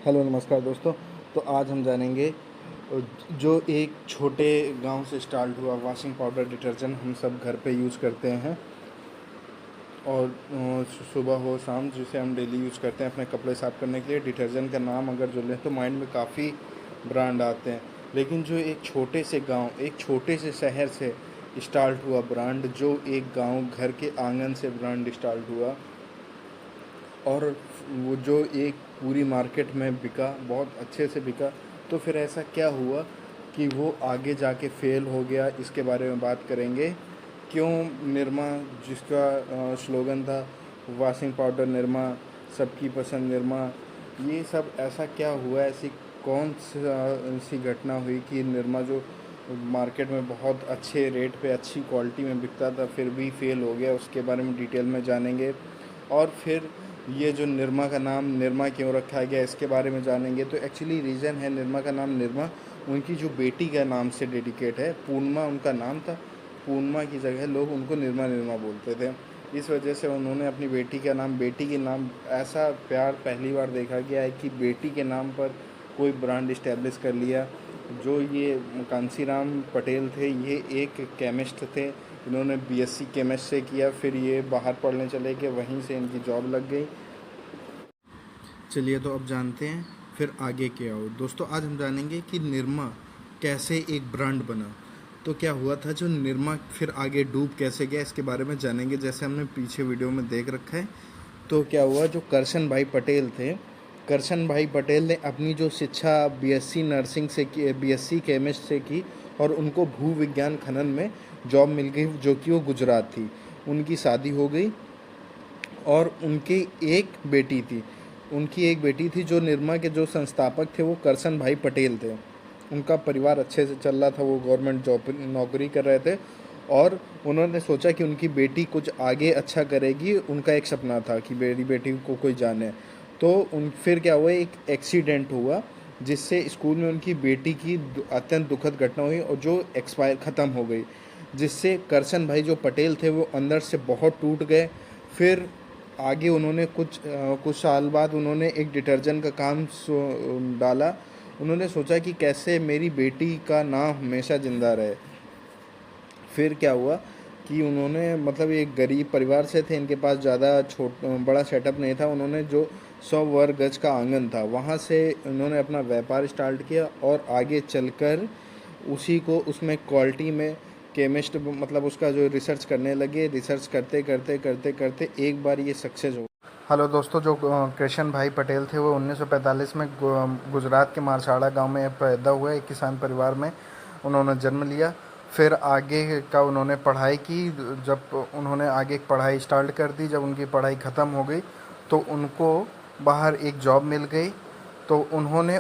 Hello नमस्कार दोस्तों। तो आज हम जानेंगे जो एक छोटे गांव से स्टार्ट हुआ वॉशिंग पाउडर डिटर्जेंट हम सब घर पे यूज़ करते हैं और सुबह हो शाम जिसे हम डेली यूज़ करते हैं अपने कपड़े साफ़ करने के लिए। डिटर्जेंट का नाम अगर जो लें तो माइंड में काफ़ी ब्रांड आते हैं, लेकिन जो एक छोटे से गांव, एक छोटे से शहर से स्टार्ट हुआ ब्रांड, जो एक गांव घर के आंगन से ब्रांड स्टार्ट हुआ और वो जो एक पूरी मार्केट में बिका, बहुत अच्छे से बिका, तो फिर ऐसा क्या हुआ कि वो आगे जाके फेल हो गया, इसके बारे में बात करेंगे। क्यों निरमा, जिसका स्लोगन था वॉशिंग पाउडर निरमा, सबकी पसंद निरमा, ये सब ऐसा क्या हुआ, ऐसी कौन सी घटना हुई कि निरमा जो मार्केट में बहुत अच्छे रेट पे अच्छी क्वालिटी में बिकता था फिर भी फेल हो गया, उसके बारे में डिटेल में जानेंगे। और फिर ये जो निरमा का नाम निरमा क्यों रखा गया, इसके बारे में जानेंगे। तो एक्चुअली रीज़न है निरमा का नाम निरमा उनकी जो बेटी का नाम से डेडिकेट है। पूर्णिमा उनका नाम था, पूर्णिमा की जगह लोग उनको निरमा निरमा बोलते थे, इस वजह से उन्होंने अपनी बेटी का नाम, बेटी के नाम, ऐसा प्यार पहली बार देखा गया है कि बेटी के नाम पर कोई ब्रांड इस्टेब्लिश कर लिया। जो ये कांसीराम पटेल थे, ये एक केमिस्ट थे, इन्होंने बीएससी केमिस्ट से किया, फिर ये बाहर पढ़ने चले गए, वहीं से इनकी जॉब लग गई। चलिए तो अब जानते हैं फिर आगे क्या हो। दोस्तों आज हम जानेंगे कि निरमा कैसे एक ब्रांड बना, तो क्या हुआ था जो निरमा फिर आगे डूब कैसे गया, इसके बारे में जानेंगे। जैसे हमने पीछे वीडियो में देख रखा है, तो क्या हुआ, जो करशन भाई पटेल थे, करशन भाई पटेल ने अपनी जो शिक्षा बीएससी नर्सिंग से की, बीएससी केमिस्ट से की, और उनको भू विज्ञान खनन में जॉब मिल गई, जो कि वो गुजरात थी। उनकी शादी हो गई और उनकी एक बेटी थी जो निरमा के जो संस्थापक थे वो करशन भाई पटेल थे। उनका परिवार अच्छे से चल रहा था, वो गवर्नमेंट जॉब नौकरी कर रहे थे, और उन्होंने सोचा कि उनकी बेटी कुछ आगे अच्छा करेगी। उनका एक सपना था कि मेरी बेटी को कोई जाने। तो फिर क्या हुआ, एक एक्सीडेंट हुआ जिससे स्कूल में उनकी बेटी की अत्यंत दुखद घटना हुई और जो एक्सपायर ख़त्म हो गई, जिससे करशन भाई जो पटेल थे वो अंदर से बहुत टूट गए। फिर आगे उन्होंने कुछ साल बाद उन्होंने एक डिटर्जेंट का काम डाला। उन्होंने सोचा कि कैसे मेरी बेटी का नाम हमेशा ज़िंदा रहे। फिर क्या हुआ कि उन्होंने, मतलब एक गरीब परिवार से थे, इनके पास ज़्यादा बड़ा सेटअप नहीं था। उन्होंने जो 100 वर्ग गज का आंगन था वहाँ से उन्होंने अपना व्यापार स्टार्ट किया और आगे चलकर उसी को उसमें क्वालिटी में केमिस्ट, मतलब उसका जो रिसर्च करने लगे। रिसर्च करते करते करते करते एक बार ये सक्सेस हो। हेलो दोस्तों, जो कृष्ण भाई पटेल थे वो 1945 में गुजरात के मारसाड़ा गांव में पैदा हुए, एक किसान परिवार में उन्होंने जन्म लिया। फिर आगे का उन्होंने पढ़ाई की। जब उन्होंने आगे पढ़ाई स्टार्ट कर दी, जब उनकी पढ़ाई ख़त्म हो गई तो उनको बाहर एक जॉब मिल गई। तो उन्होंने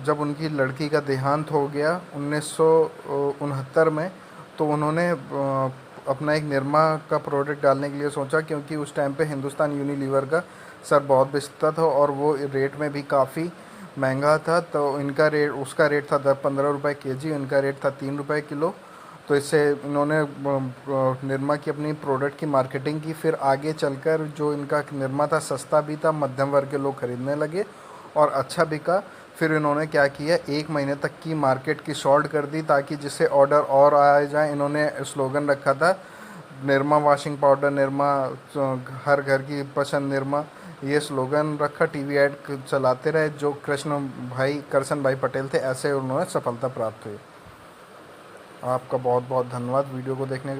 जब उनकी लड़की का देहांत हो गया 1969 में, तो उन्होंने अपना एक निरमा का प्रोडक्ट डालने के लिए सोचा, क्योंकि उस टाइम पे हिंदुस्तान यूनिलीवर का सर बहुत बेचता था और वो रेट में भी काफ़ी महंगा था। तो इनका रेट, उसका रेट था 10-15 रुपये केजी, इनका रेट था 3 रुपये किलो। तो इससे इन्होंने निरमा की अपनी प्रोडक्ट की मार्केटिंग की। फिर आगे चलकर जो इनका निरमा था सस्ता भी था, मध्यम वर्ग के लोग खरीदने लगे और अच्छा बिका। फिर इन्होंने क्या किया, 1 महीने तक की मार्केट की शॉर्ट कर दी ताकि जिससे ऑर्डर और आ जाए। इन्होंने स्लोगन रखा था निरमा वॉशिंग पाउडर निरमा, हर घर की पसंद निरमा, ये स्लोगन रखा। टीवी ऐड चलाते रहे। जो करशन भाई पटेल थे, ऐसे उन्होंने सफलता प्राप्त हुई। आपका बहुत बहुत धन्यवाद वीडियो को देखने के लिए।